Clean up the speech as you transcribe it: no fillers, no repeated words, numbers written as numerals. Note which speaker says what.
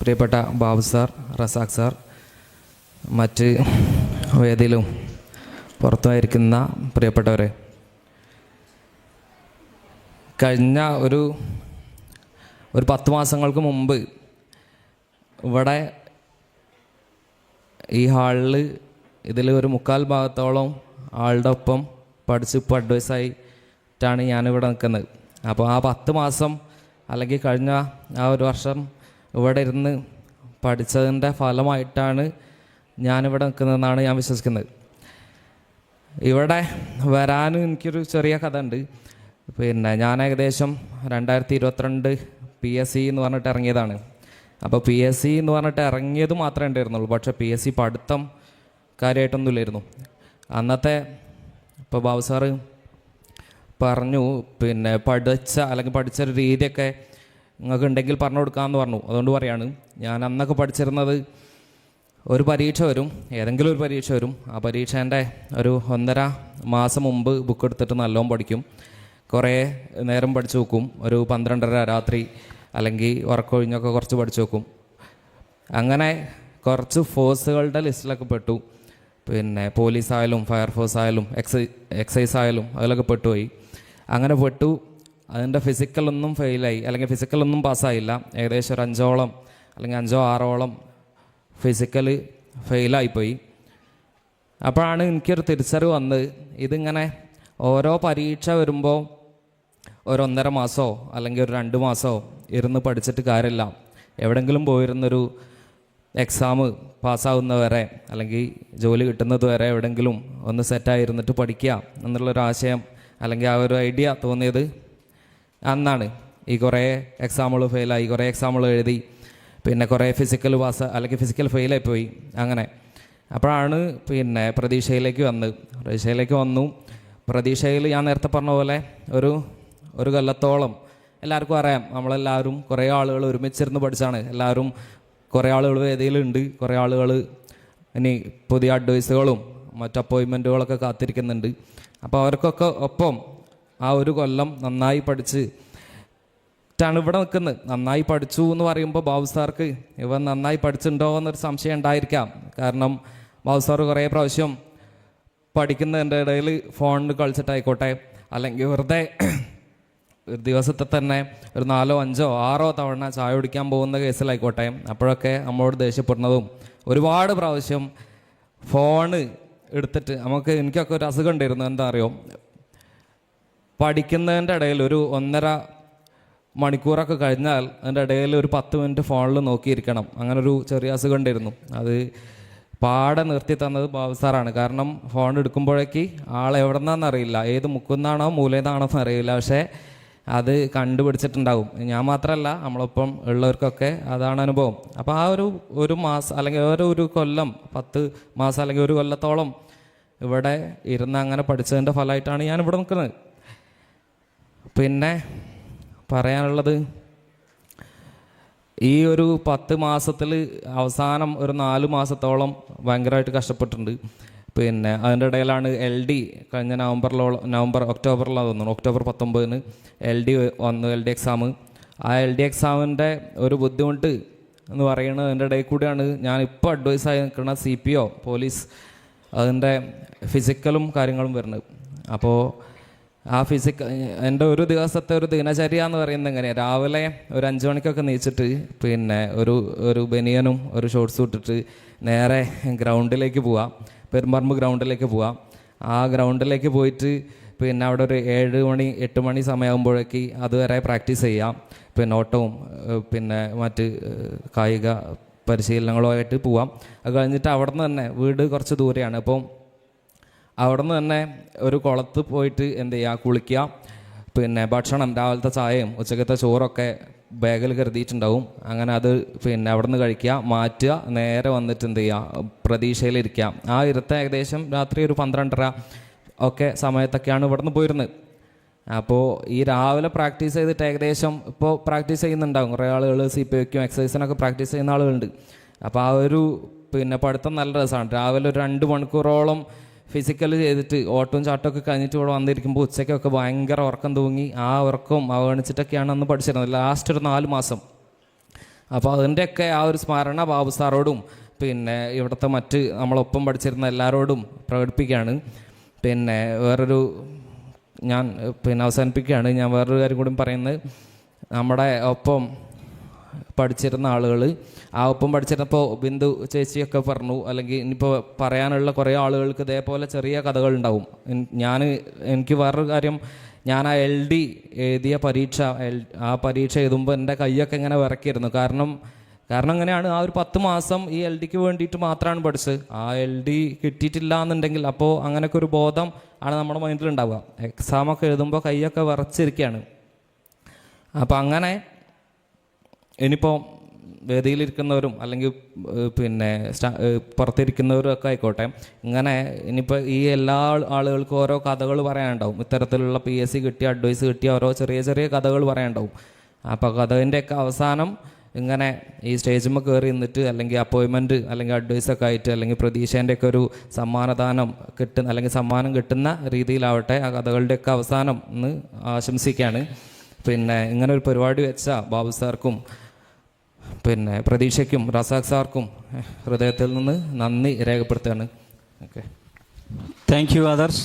Speaker 1: പ്രിയപ്പെട്ട Babu sir, Razak sir, മറ്റ് വേദിയിലും പുറത്തുമായിരിക്കുന്ന പ്രിയപ്പെട്ടവരെ, കഴിഞ്ഞ ഒരു 10 മാസങ്ങൾക്ക് മുമ്പ് ഇവിടെ ഈ ഹാളിൽ ഇതിൽ ഒരു 3/4 ഭാഗത്തോളം ആളുടെ ഒപ്പം പഠിച്ച് ഇപ്പോൾ അഡ്വൈസായിട്ടാണ് ഞാനിവിടെ നിൽക്കുന്നത്. അപ്പോൾ ആ 10 മാസം അല്ലെങ്കിൽ കഴിഞ്ഞ ആ ഒരു വർഷം ഇവിടെ ഇരുന്ന് പഠിച്ചതിൻ്റെ ഫലമായിട്ടാണ് ഞാനിവിടെ നിൽക്കുന്നതെന്നാണ് ഞാൻ വിശ്വസിക്കുന്നത്. ഇവിടെ വരാനും എനിക്കൊരു ചെറിയ കഥ ഉണ്ട്. ഞാൻ ഏകദേശം 2022 PSC എന്ന് പറഞ്ഞിട്ട് ഇറങ്ങിയതാണ്. അപ്പോൾ PSC എന്ന് പറഞ്ഞിട്ട് ഇറങ്ങിയത് മാത്രമേ ഉണ്ടായിരുന്നുള്ളൂ. പക്ഷേ PSC പഠിത്തം കാര്യമായിട്ടൊന്നുമില്ലായിരുന്നു അന്നത്തെ. ഇപ്പോൾ ബാബു സാറ് പറഞ്ഞു പഠിച്ചൊരു രീതിയൊക്കെ നിങ്ങൾക്ക് ഉണ്ടെങ്കിൽ പറഞ്ഞു കൊടുക്കാമെന്ന് പറഞ്ഞു. അതുകൊണ്ട് പറയാണ്, ഞാൻ അന്നൊക്കെ പഠിച്ചിരുന്നത് ഒരു പരീക്ഷ വരും, ഏതെങ്കിലും ഒരു പരീക്ഷ വരും. ആ പരീക്ഷേൻ്റെ ഒരു 1.5 മാസം മുമ്പ് ബുക്ക് എടുത്തിട്ട് നല്ലോണം പഠിക്കും. കുറേ നേരം പഠിച്ചു വെക്കും. ഒരു 12:30 രാത്രി അല്ലെങ്കിൽ ഉറക്കൊഴിഞ്ഞൊക്കെ കുറച്ച് പഠിച്ചു വെക്കും. അങ്ങനെ കുറച്ച് ഫോഴ്സുകളുടെ ലിസ്റ്റിലൊക്കെ പെട്ടു. പോലീസായാലും ഫയർഫോഴ്സ് ആയാലും എക്സൈസ് ആയാലും അതിലൊക്കെ പെട്ടുപോയി. അങ്ങനെ പെട്ടു. അതിൻ്റെ ഫിസിക്കലൊന്നും ഫെയിലായി, അല്ലെങ്കിൽ ഫിസിക്കലൊന്നും പാസ്സായില്ല. ഏകദേശം ഒരു 5ഓളം അല്ലെങ്കിൽ 5-6ഓളം ഫിസിക്കൽ ഫെയിലായിപ്പോയി. അപ്പോഴാണ് എനിക്കൊരു തിരിച്ചറിവ് വന്നത്, ഇതിങ്ങനെ ഓരോ പരീക്ഷ വരുമ്പോൾ ഒരു 1.5 മാസമോ അല്ലെങ്കിൽ ഒരു 2 മാസമോ ഇരുന്ന് പഠിച്ചിട്ട് കാര്യമില്ല. എവിടെയെങ്കിലും പോയിരുന്നൊരു എക്സാം പാസ്സാവുന്നവരെ അല്ലെങ്കിൽ ജോലി കിട്ടുന്നത് വരെ എവിടെയെങ്കിലും ഒന്ന് സെറ്റായിരുന്നിട്ട് പഠിക്കുക എന്നുള്ളൊരാശയം അല്ലെങ്കിൽ ആ ഒരു ഐഡിയ തോന്നിയത് അന്നാണ്. ഈ കുറേ എക്സാമുകൾ ഫെയിലായി, കുറേ എക്സാമുകൾ എഴുതി, കുറേ ഫിസിക്കൽ പാസ് അല്ലെങ്കിൽ ഫിസിക്കൽ ഫെയിലായിപ്പോയി. അങ്ങനെ അപ്പോഴാണ് പ്രതീക്ഷയിലേക്ക് വന്നു. പ്രതീക്ഷയിൽ ഞാൻ നേരത്തെ പറഞ്ഞ പോലെ ഒരു കൊല്ലത്തോളം എല്ലാവർക്കും അറിയാം, നമ്മളെല്ലാവരും കുറേ ആളുകൾ ഒരുമിച്ചിരുന്ന് പഠിച്ചാണ്. എല്ലാവരും കുറേ ആളുകൾ വേദിയിലുണ്ട്, കുറേ ആളുകൾ ഇനി പുതിയ അഡ്വൈസുകളും മറ്റ് അപ്പോയിൻമെൻറ്റുകളൊക്കെ കാത്തിരിക്കുന്നുണ്ട്. അപ്പോൾ അവർക്കൊക്കെ ഒപ്പം ആ ഒരു കൊല്ലം നന്നായി പഠിച്ചിട്ടാണ് ഇവിടെ നിൽക്കുന്നത്. നന്നായി പഠിച്ചു എന്ന് പറയുമ്പോൾ ബാബു സാർക്ക് ഇവൻ നന്നായി പഠിച്ചിട്ടുണ്ടോ എന്നൊരു സംശയം ഉണ്ടായിരിക്കാം. കാരണം ബാബു സാറ് കുറേ പ്രാവശ്യം പഠിക്കുന്നതിൻ്റെ ഇടയിൽ ഫോണിൽ കളിച്ചിട്ടായിക്കോട്ടെ, അല്ലെങ്കിൽ വെറുതെ ഒരു ദിവസത്തെ തന്നെ ഒരു 4, 5, 6 തവണ ചായ കുടിക്കാൻ പോകുന്ന കേസിലായിക്കോട്ടെ, അപ്പോഴൊക്കെ നമ്മളോട് ദേഷ്യപ്പെടുന്നതും, ഒരുപാട് പ്രാവശ്യം ഫോണ് എടുത്തിട്ട് എനിക്കൊക്കെ ഒരു അസുഖം ഉണ്ടായിരുന്നു. എന്താ അറിയോ, പഠിക്കുന്നതിൻ്റെ ഇടയിൽ ഒരു 1.5 മണിക്കൂറൊക്കെ കഴിഞ്ഞാൽ അതിൻ്റെ ഇടയിൽ ഒരു 10 മിനിറ്റ് ഫോണിൽ നോക്കിയിരിക്കണം. അങ്ങനൊരു ചെറിയ അസുഖം ഉണ്ടായിരുന്നു. അത് പാടെ നിർത്തി തന്നത് ബാബു സാറാണ്. കാരണം ഫോൺ എടുക്കുമ്പോഴേക്ക് ആളെവിടെ നിന്നാണെന്നറിയില്ല, ഏത് മുക്കുന്നാണോ മൂലന്നാണോ എന്നറിയില്ല, പക്ഷേ അത് കണ്ടുപിടിച്ചിട്ടുണ്ടാകും. ഞാൻ മാത്രമല്ല, നമ്മളൊപ്പം ഉള്ളവർക്കൊക്കെ അതാണ് അനുഭവം. അപ്പോൾ ആ ഒരു മാസം അല്ലെങ്കിൽ ഒരു കൊല്ലം, 10 മാസം അല്ലെങ്കിൽ ഒരു കൊല്ലത്തോളം ഇവിടെ ഇരുന്ന് അങ്ങനെ പഠിച്ചതിൻ്റെ ഫലമായിട്ടാണ് ഞാനിവിടെ നിൽക്കുന്നത്. പറയാനുള്ളത്, ഈ ഒരു 10 മാസത്തിൽ അവസാനം ഒരു 4 മാസത്തോളം ഭയങ്കരമായിട്ട് കഷ്ടപ്പെട്ടിട്ടുണ്ട്. അതിൻ്റെ ഇടയിലാണ് LD കഴിഞ്ഞ ഒക്ടോബറിലാണ് തോന്നുന്നു, ഒക്ടോബർ 19 LD വന്നു, LD എക്സാം. ആ LD എക്സാമിൻ്റെ ഒരു ബുദ്ധിമുട്ട് എന്ന് പറയുന്നത് അതിൻ്റെ ഇടയിൽ കൂടിയാണ് ഞാനിപ്പോൾ അഡ്വൈസായി നിൽക്കുന്ന CPO പോലീസ് അതിൻ്റെ ഫിസിക്കലും കാര്യങ്ങളും വരുന്നത്. അപ്പോൾ ആ എൻ്റെ ഒരു ദിവസത്തെ ഒരു ദിനചര്യ എന്ന് പറയുന്നത് എങ്ങനെയാണ്, രാവിലെ ഒരു 5 മണിക്കൊക്കെ നീച്ചിട്ട് ഒരു ബനിയനും ഒരു ഷോർട്ട്സും ഇട്ടിട്ട് നേരെ ഗ്രൗണ്ടിലേക്ക് പോവാം, പെരുമ്പറമ്പ് ഗ്രൗണ്ടിലേക്ക് പോവാം. ആ ഗ്രൗണ്ടിലേക്ക് പോയിട്ട് അവിടെ ഒരു 7 മണി 8 മണി സമയമാകുമ്പോഴേക്ക് അതുവരെ പ്രാക്ടീസ് ചെയ്യാം. ഓട്ടവും മറ്റ് കായിക പരിശീലനങ്ങളുമായിട്ട് പോവാം. അത് കഴിഞ്ഞിട്ട് അവിടെ നിന്ന് തന്നെ, വീട് കുറച്ച് ദൂരെയാണ്, അപ്പോൾ അവിടെ നിന്ന് തന്നെ ഒരു കുളത്ത് പോയിട്ട് കുളിക്കുക. ഭക്ഷണം, രാവിലത്തെ ചായയും ഉച്ചക്കത്തെ ചോറൊക്കെ ബാഗിൽ കരുതിയിട്ടുണ്ടാവും. അങ്ങനെ അത് അവിടെ നിന്ന് കഴിക്കുക, മാറ്റുക, നേരെ വന്നിട്ട് പ്രതീക്ഷയിലിരിക്കുക. ആ ഇരുത്ത ഏകദേശം രാത്രി ഒരു 12:30 ഒക്കെ സമയത്തൊക്കെയാണ് ഇവിടെ നിന്ന് പോയിരുന്നത്. അപ്പോൾ ഈ രാവിലെ പ്രാക്ടീസ് ചെയ്തിട്ട് ഏകദേശം ഇപ്പോൾ പ്രാക്ടീസ് ചെയ്യുന്നുണ്ടാകും കുറേ ആളുകൾ, CPOയ്ക്കും എക്സസൈസിനൊക്കെ പ്രാക്ടീസ് ചെയ്യുന്ന ആളുകളുണ്ട്. അപ്പോൾ ആ ഒരു പഠിത്തം നല്ല രസമാണ്. രാവിലെ ഒരു 2 മണിക്കൂറോളം ഫിസിക്കൽ ചെയ്തിട്ട് ഓട്ടവും ചാട്ടമൊക്കെ കഴിഞ്ഞിട്ട് ഇവിടെ വന്നിരിക്കുമ്പോൾ ഉച്ചയ്ക്കൊക്കെ ഭയങ്കര ഉറക്കം തൂങ്ങി ആ ഉറക്കം അവഗണിച്ചിട്ടൊക്കെയാണ് അന്ന് പഠിച്ചിരുന്നത്. ലാസ്റ്റ് ഒരു 4 മാസം അപ്പോൾ അതിൻ്റെയൊക്കെ ആ ഒരു സ്മരണ ബാബു സാറോടും പിന്നെ ഇവിടുത്തെ മറ്റ് നമ്മളൊപ്പം പഠിച്ചിരുന്ന എല്ലാവരോടും പ്രകടിപ്പിക്കുകയാണ്. പിന്നെ വേറൊരു ഞാൻ അവസാനിപ്പിക്കുകയാണ്. ഞാൻ വേറൊരു കാര്യം കൂടി പറയുന്നത്, നമ്മുടെ ഒപ്പം പഠിച്ചിരുന്ന ആളുകൾ, ആ ഒപ്പം പഠിച്ചിരുന്നപ്പോൾ ബിന്ദു ചേച്ചിയൊക്കെ പറഞ്ഞു, അല്ലെങ്കിൽ ഇനിയിപ്പോൾ പറയാനുള്ള കുറേ ആളുകൾക്ക് ഇതേപോലെ ചെറിയ കഥകളുണ്ടാവും. എനിക്ക് വേറൊരു കാര്യം, ഞാൻ ആ LD എഴുതിയ ആ പരീക്ഷ എഴുതുമ്പോൾ എൻ്റെ കൈയൊക്കെ ഇങ്ങനെ വിറക്കിയിരുന്നു. കാരണം എങ്ങനെയാണ്, ആ ഒരു 10 മാസം ഈ LDക്ക് വേണ്ടിയിട്ട് മാത്രമാണ് പഠിച്ചത്. ആ LD കിട്ടിയിട്ടില്ല എന്നുണ്ടെങ്കിൽ അപ്പോൾ അങ്ങനെയൊക്കെ ഒരു ബോധം ആണ് നമ്മുടെ മൈൻഡിലുണ്ടാവുക. എക്സാമൊക്കെ എഴുതുമ്പോൾ കൈയൊക്കെ വിറച്ചിരിക്കുകയാണ്. അപ്പോൾ അങ്ങനെ ഇനിയിപ്പോൾ വേദിയിലിരിക്കുന്നവരും അല്ലെങ്കിൽ പിന്നെ പുറത്തിരിക്കുന്നവരും ഒക്കെ ആയിക്കോട്ടെ, ഇങ്ങനെ ഇനിയിപ്പോൾ ഈ എല്ലാ ആളുകൾക്കും ഓരോ കഥകൾ പറയാനുണ്ടാവും. ഇത്തരത്തിലുള്ള PSC കിട്ടിയ അഡ്വൈസ് കിട്ടിയ ഓരോ ചെറിയ ചെറിയ കഥകൾ പറയാനുണ്ടാവും. അപ്പോൾ കഥേൻ്റെയൊക്കെ അവസാനം ഇങ്ങനെ ഈ സ്റ്റേജിൽ കയറി നിന്നിട്ട് അല്ലെങ്കിൽ അപ്പോയിൻമെൻറ്റ് അല്ലെങ്കിൽ അഡ്വൈസൊക്കെ ആയിട്ട് അല്ലെങ്കിൽ പ്രതീക്ഷേൻ്റെയൊക്കെ ഒരു സമ്മാനദാനം കിട്ടുന്ന അല്ലെങ്കിൽ സമ്മാനം കിട്ടുന്ന രീതിയിലാവട്ടെ ആ കഥകളുടെയൊക്കെ അവസാനം എന്ന് ആശംസിക്കുകയാണ്. പിന്നെ ഇങ്ങനെ ഒരു പരിപാടി വെച്ച ബാബു സാർക്കും പിന്നെ പ്രതീക്ഷയ്ക്കും റസാഖ് സാർക്കും ഹൃദയത്തിൽ നിന്ന് നന്ദി രേഖപ്പെടുത്തുകയാണ്. Okay,
Speaker 2: thank you Adarsh.